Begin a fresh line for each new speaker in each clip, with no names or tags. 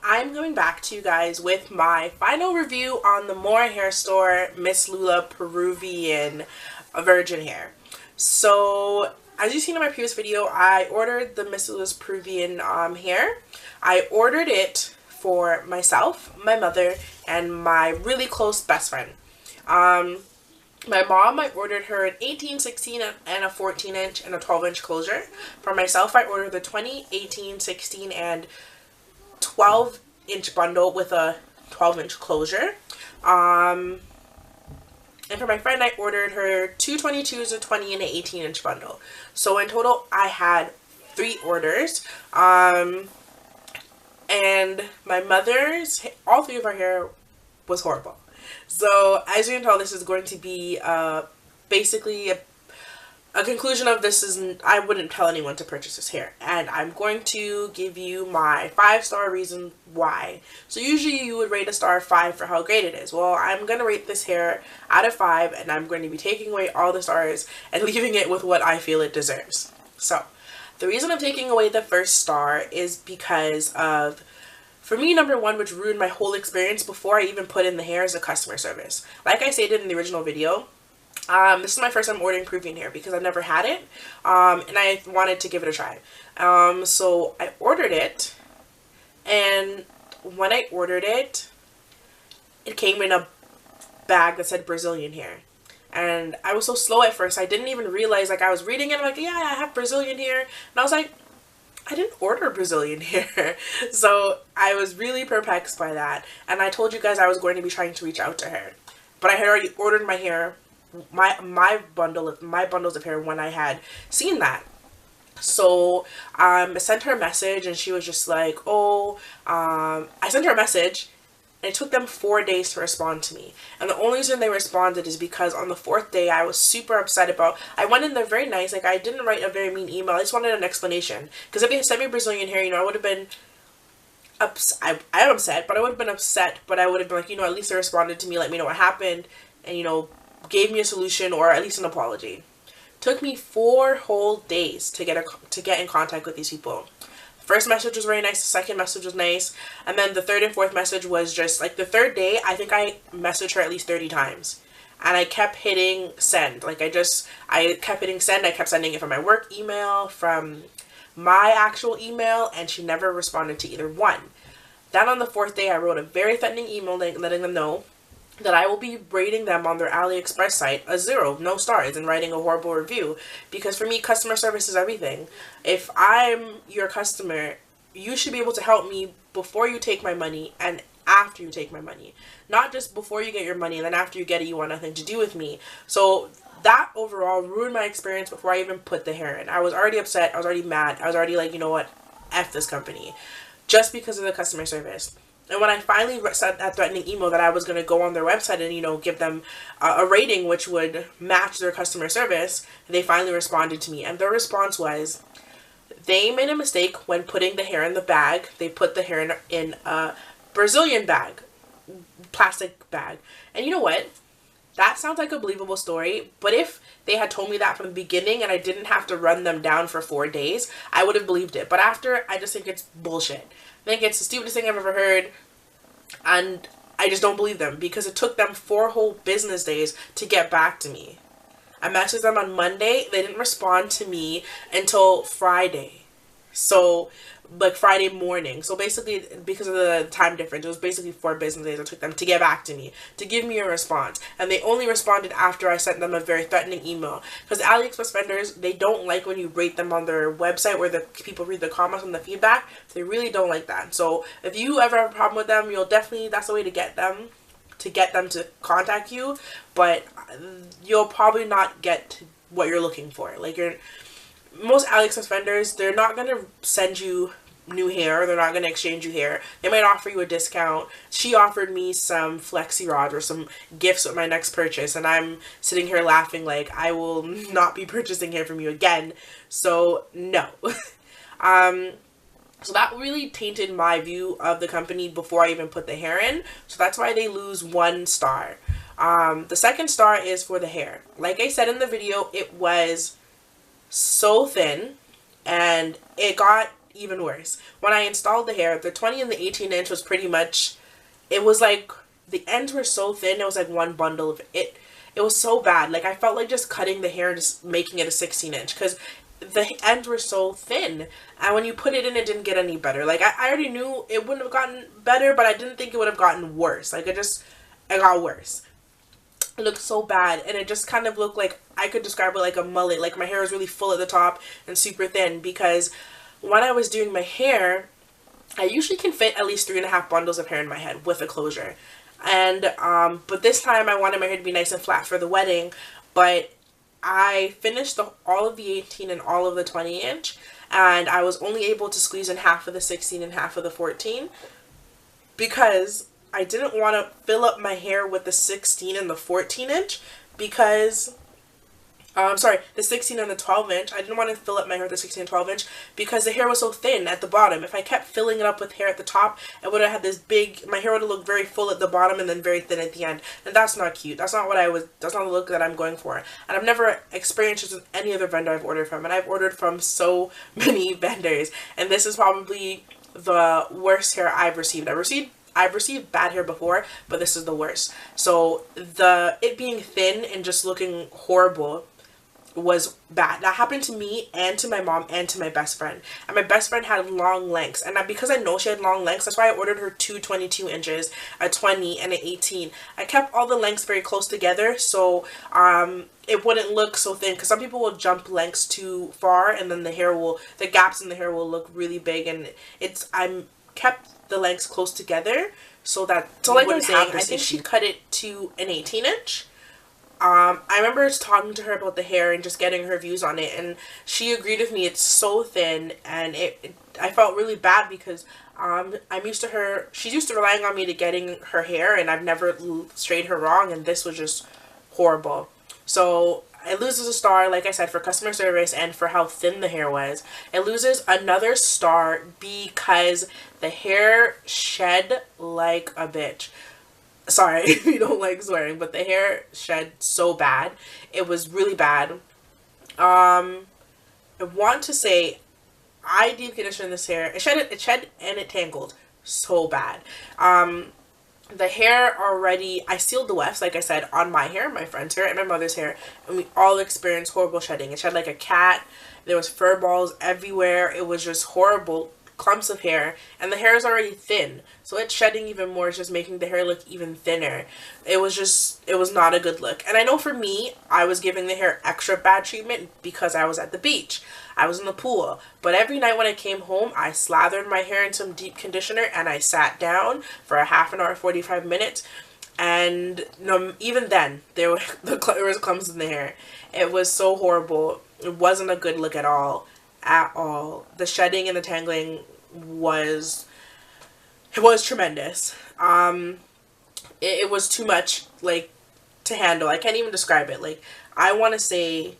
I'm going back to you guys with my final review on the More Hair Store ms.lula Peruvian virgin hair. So as you've seen in my previous video, I ordered the ms.lula's Peruvian hair. I ordered it for myself, my mother, and my really close best friend. My mom, I ordered her an 18, 16, and a 14 inch and a 12 inch closure. For myself, I ordered the 20, 18, 16, and 12 inch bundle with a 12 inch closure. And for my friend, I ordered her two 22s, a 20, and an 18 inch bundle. So in total, I had 3 orders. And my mother's, all 3 of our hair was horrible. So as you can tell, this is going to be basically a conclusion of this is I wouldn't tell anyone to purchase this hair, and I'm going to give you my 5-star reason why. So usually you would rate a star 5 for how great it is. Well, I'm going to rate this hair out of 5, and I'm going to be taking away all the stars and leaving it with what I feel it deserves. So the reason I'm taking away the first star is because of, for me, number 1, which ruined my whole experience before I even put in the hair, is the customer service. Like I stated in the original video, this is my first time ordering Peruvian hair because I've never had it, and I wanted to give it a try. So I ordered it, and when I ordered it, it came in a bag that said Brazilian hair. And I was so slow at first, I didn't even realize, like, I was reading it, I'm like, yeah, I have Brazilian hair, and I was like, I didn't order Brazilian hair. So I was really perplexed by that, and I told you guys I was going to be trying to reach out to her, but I had already ordered my hair, my bundles of hair when I had seen that. So I sent her a message, and she was just like, oh, I sent her a message, and it took them 4 days to respond to me. And the only reason they responded is because on the 4th day I was super upset about, I went in there very nice, like I didn't write a very mean email, I just wanted an explanation. Because if they had sent me Brazilian hair, you know, I would have been I am upset, but I would have been upset, but I would have been like, you know, at least they responded to me, let me know what happened, and, you know, gave me a solution or at least an apology. Took me 4 whole days to get in contact with these people. First message was very nice, the second message was nice, and then the 3rd and 4th message was just like, the 3rd day I think I messaged her at least 30 times, and I kept hitting send. Like I kept hitting send. I kept sending it from my work email, from my actual email, and she never responded to either one. Then on the 4th day I wrote a very threatening email letting them know that I will be rating them on their Aliexpress site a 0, no stars, and writing a horrible review, because for me, customer service is everything. If I'm your customer, you should be able to help me before you take my money and after you take my money. Not just before you get your money and then after you get it you want nothing to do with me. So that overall ruined my experience before I even put the hair in. I was already upset, I was already mad, I was already like, you know what, F this company, just because of the customer service. And when I finally sent that threatening email that I was going to go on their website and, you know, give them a rating which would match their customer service, they finally responded to me. And their response was, they made a mistake when putting the hair in the bag. They put the hair in a Brazilian bag, plastic bag. And you know what? That sounds like a believable story, but if they had told me that from the beginning and I didn't have to run them down for 4 days, I would have believed it. But after, I just think it's bullshit. I think it's the stupidest thing I've ever heard, and I just don't believe them, because it took them 4 whole business days to get back to me. I messaged them on Monday, they didn't respond to me until Friday. So, like Friday morning. So basically, because of the time difference, it was basically 4 business days it took them to get back to me, to give me a response. And they only responded after I sent them a very threatening email. Because Aliexpress vendors, they don't like when you rate them on their website where the people read the comments and the feedback. They really don't like that. So if you ever have a problem with them, you'll definitely, that's the way to get them to contact you. But you'll probably not get what you're looking for. Like, most Aliexpress vendors, they're not going to send you new hair, they're not going to exchange you hair. They might offer you a discount. She offered me some flexi rods or some gifts with my next purchase, and I'm sitting here laughing like, I will not be purchasing hair from you again. So no. So that really tainted my view of the company before I even put the hair in. So that's why they lose 1 star. The 2nd star is for the hair. Like I said in the video, it was so thin, and it got even worse. When I installed the hair, the 20 and the 18 inch was pretty much, it was like, the ends were so thin, it was like one bundle of it. It was so bad. Like, I felt like just cutting the hair and just making it a 16 inch because the ends were so thin. And when you put it in, it didn't get any better. Like, I already knew it wouldn't have gotten better, but I didn't think it would have gotten worse. Like, it got worse. It looked so bad, and it just kind of looked like, I could describe it like a mullet. Like, my hair was really full at the top and super thin, because when I was doing my hair, I usually can fit at least 3.5 bundles of hair in my head with a closure. And but this time I wanted my hair to be nice and flat for the wedding, but I finished all of the 18 and all of the 20 inch, and I was only able to squeeze in half of the 16 and half of the 14 because I didn't want to fill up my hair with the 16 and the 14 inch because, the 16 and the 12 inch. I didn't want to fill up my hair with the 16 and 12 inch because the hair was so thin at the bottom. If I kept filling it up with hair at the top, I would have had this big, my hair would have looked very full at the bottom and then very thin at the end. And that's not cute. That's not that's not the look that I'm going for. And I've never experienced this with any other vendor I've ordered from. And I've ordered from so many vendors. And this is probably the worst hair I've received. I've received bad hair before, but this is the worst. So it being thin and just looking horrible was bad. That happened to me and to my mom and to my best friend. And my best friend had long lengths. And because I know she had long lengths, that's why I ordered her 2 22 inches, a 20, and an 18. I kept all the lengths very close together so it wouldn't look so thin. Because some people will jump lengths too far and then the gaps in the hair will look really big. And I'm kept the lengths close together so like I was saying, I think she cut it to an 18 inch. I remember talking to her about the hair and just getting her views on it, and she agreed with me. It's so thin, and I felt really bad because I'm used to her. She's used to relying on me to getting her hair, and I've never straightened her wrong, and this was just horrible. So it loses a star, like I said, for customer service and for how thin the hair was. It loses another star because the hair shed like a bitch. Sorry if you don't like swearing, but the hair shed so bad. It was really bad. I want to say I deep conditioned this hair. It shed and it tangled so bad. The hair already, I sealed the wefts, like I said, on my hair, my friend's hair, and my mother's hair, and we all experienced horrible shedding. It shed like a cat. There was fur balls everywhere. It was just horrible clumps of hair, and the hair is already thin, so it's shedding even more. It's just making the hair look even thinner. It was not a good look. And I know for me, I was giving the hair extra bad treatment because I was at the beach. I was in the pool. But every night when I came home, I slathered my hair in some deep conditioner and I sat down for a half an hour, 45 minutes. And even then, there was clumps in the hair. It was so horrible. It wasn't a good look at all. At all. The shedding and the tangling was tremendous. It was too much, like, to handle. I can't even describe it. Like, I want to say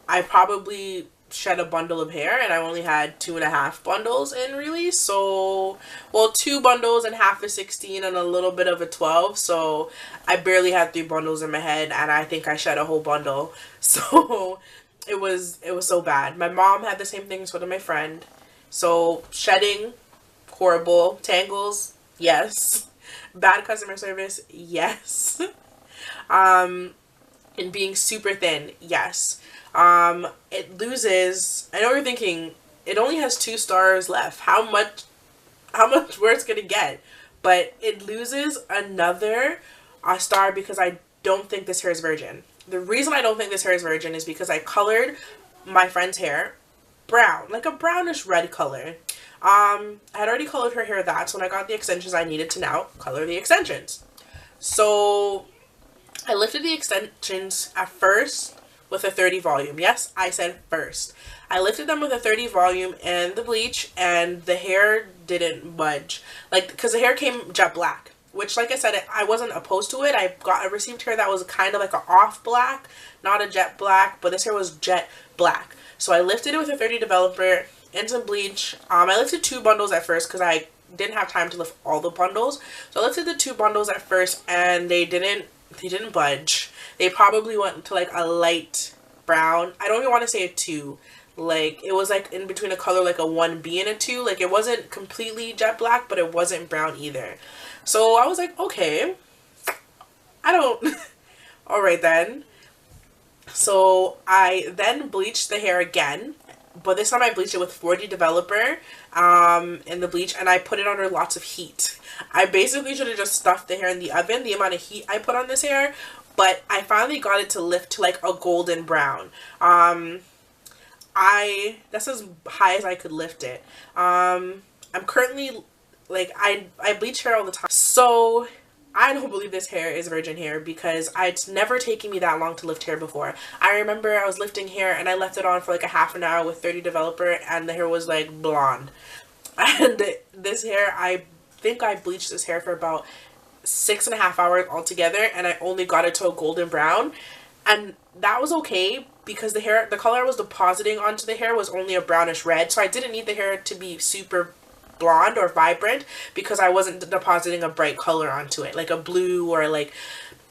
I probably shed a bundle of hair and I only had 2.5 bundles in, really. So, well, 2 bundles and half a 16 and a little bit of a 12. So I barely had 3 bundles in my head, and I think I shed a whole bundle. So it was so bad. My mom had the same thing, so did my friend. So shedding, horrible. Tangles, yes. Bad customer service, yes. And being super thin, yes. It loses, I know you're thinking, it only has 2 stars left. How much worse could it get? But it loses another star because I don't think this hair is virgin. The reason I don't think this hair is virgin is because I colored my friend's hair brown, like a brownish red color. I had already colored her hair that, so when I got the extensions, I needed to now color the extensions. So I lifted the extensions at first with a 30 volume. Yes, I said first. I lifted them with a 30 volume and the bleach, and the hair didn't budge. Like, because the hair came jet black, which, like I said, I wasn't opposed to it. I received hair that was kind of like an off black, not a jet black, but this hair was jet black. So I lifted it with a 30 developer and some bleach. I lifted 2 bundles at first because I didn't have time to lift all the bundles. So I lifted the 2 bundles at first, and they didn't budge. They probably went to like a light brown. I don't even want to say a 2. Like, it was like in between a color like a 1B and a 2. Like, it wasn't completely jet black, but it wasn't brown either. So I was like, okay, I don't all right then. So I then bleached the hair again, but this time I bleached it with 40 developer in the bleach, and I put it under lots of heat. I basically should have just stuffed the hair in the oven, the amount of heat I put on this hair, but I finally got it to lift to like a golden brown. That's as high as I could lift it. I'm currently, like, I bleach hair all the time, so I don't believe this hair is virgin hair because it's never taken me that long to lift hair before. I remember I was lifting hair and I left it on for like a half an hour with 30 developer and the hair was like blonde. And this hair, I think I bleached this hair for about 6.5 hours altogether, and I only got it to a golden brown, and that was okay because the color I was depositing onto the hair was only a brownish red, so I didn't need the hair to be super blonde or vibrant because I wasn't depositing a bright color onto it, like a blue or like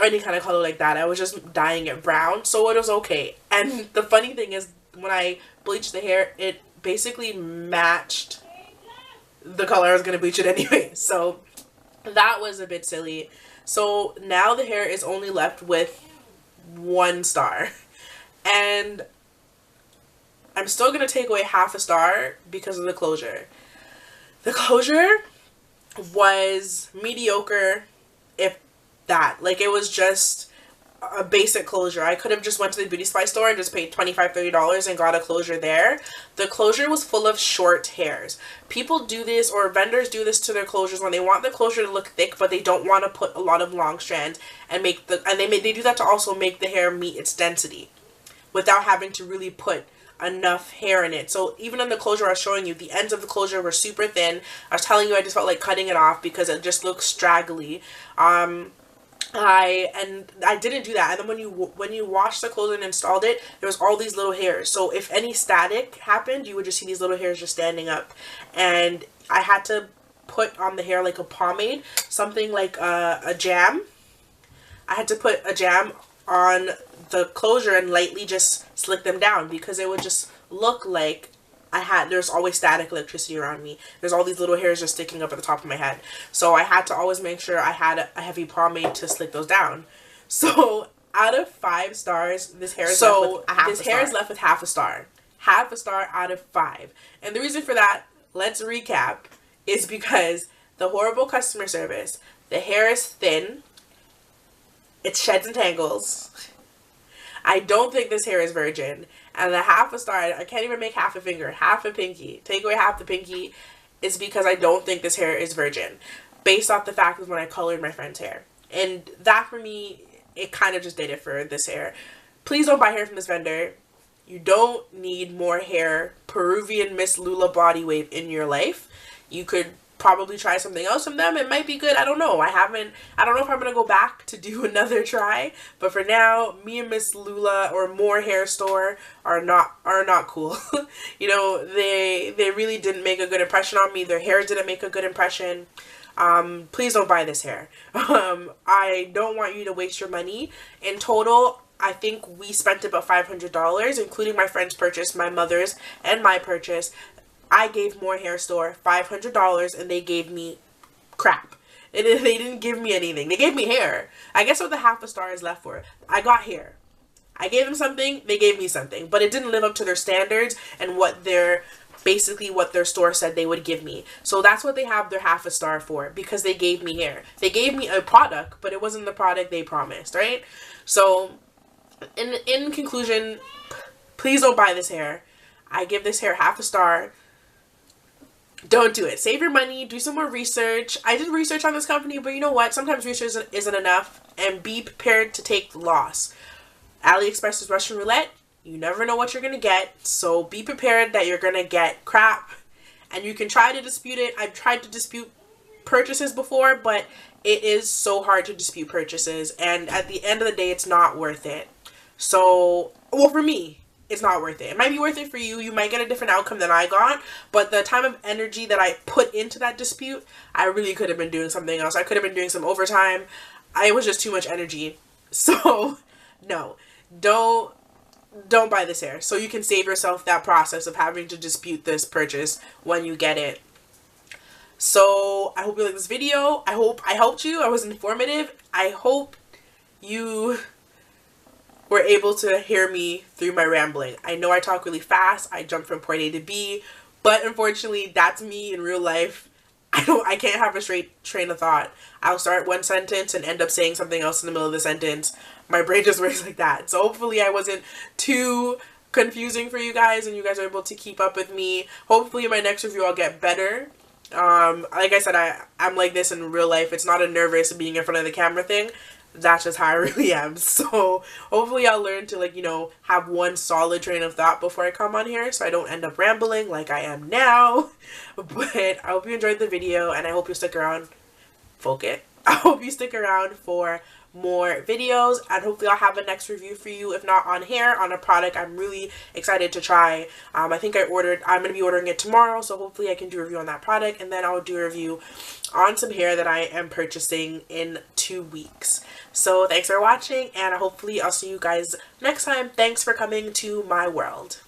any kind of color like that. I was just dyeing it brown, so it was okay. And the funny thing is, when I bleached the hair, it basically matched the color I was going to bleach it anyway, so that was a bit silly. So now the hair is only left with 1 star, and I'm still going to take away half a star because of the closure. The closure was mediocre, if that. Like, it was just a basic closure. I could have just went to the beauty supply store and just paid $25-$30 and got a closure there. The closure was full of short hairs. People do this, or vendors do this to their closures when they want the closure to look thick, but they don't want to put a lot of long strands and they do that to also make the hair meet its density without having to really put enough hair in it. So even on the closure I was showing you, the ends of the closure were super thin. I was telling you I just felt like cutting it off because it just looked straggly. I didn't do that. And then when you washed the clothes and installed it, there was all these little hairs. So if any static happened, you would just see these little hairs just standing up. And I had to put on the hair like a pomade, something like a jam. I had to put a jam on the closure and lightly just slick them down because it would just look like there's always static electricity around me. There's all these little hairs just sticking up at the top of my head. So I had to always make sure I had a heavy pomade to slick those down. So out of 5 stars, this hair is left with half a star. Half a star out of 5. And the reason for that, let's recap, is because the horrible customer service. The hair is thin. It sheds and tangles. I don't think this hair is virgin. And the half a star, I can't even make half a finger, half a pinky. Take away half the pinky is because I don't think this hair is virgin, based off the fact of when I colored my friend's hair. And that, for me, it kind of just did it for this hair. Please don't buy hair from this vendor. You don't need more hair, Peruvian ms.lula body wave in your life. You could probably try something else from them. It might be good. I don't know. I don't know if I'm going to go back to do another try. But for now, me and ms.lula or More Hair Store are not cool. You know, they really didn't make a good impression on me. Their hair didn't make a good impression. Please don't buy this hair. I don't want you to waste your money. In total, I think we spent about $500, including my friend's purchase, my mother's, and my purchase. I gave More Hair Store $500 and they gave me crap. They didn't give me anything. They gave me hair. I guess what the half a star is left for. I got hair. I gave them something, they gave me something. But it didn't live up to their standards and what their store said they would give me. So that's what they have their half a star for, because they gave me hair. They gave me a product, but it wasn't the product they promised, right? So in conclusion, please don't buy this hair. I give this hair half a star. Don't do it. Save your money. Do some more research. I did research on this company, but you know what? Sometimes research isn't enough, and be prepared to take the loss. Aliexpress is Russian roulette. You never know what you're going to get, so be prepared that you're going to get crap, and you can try to dispute it. I've tried to dispute purchases before, but it is so hard to dispute purchases, and at the end of the day, it's not worth it. So, well, for me, it's not worth it. It might be worth it for you. You might get a different outcome than I got, but the time of energy that I put into that dispute, I really could have been doing something else. I could have been doing some overtime. It was just too much energy. So, no. Don't don't buy this hair, so you can save yourself that process of having to dispute this purchase when you get it. So I hope you like this video. I hope I helped you. I was informative. I hope you were able to hear me through my rambling. I know I talk really fast. I jump from point A to B, but unfortunately that's me in real life. I can't have a straight train of thought. I'll start one sentence and end up saying something else in the middle of the sentence. My brain just works like that. So hopefully I wasn't too confusing for you guys and you guys are able to keep up with me. Hopefully in my next review I'll get better. Like I said, I'm like this in real life. It's not a nervous being in front of the camera thing. That's just how I really am. So hopefully I'll learn to, like, you know, have one solid train of thought before I come on here so I don't end up rambling like I am now. But I hope you enjoyed the video and I hope you stick around. I hope you stick around for more videos and hopefully I'll have a next review for you, if not on hair, on a product I'm really excited to try. I think I'm going to be ordering it tomorrow, so hopefully I can do a review on that product and then I'll do a review on some hair that I am purchasing in 2 weeks. So thanks for watching and hopefully I'll see you guys next time. Thanks for coming to my world.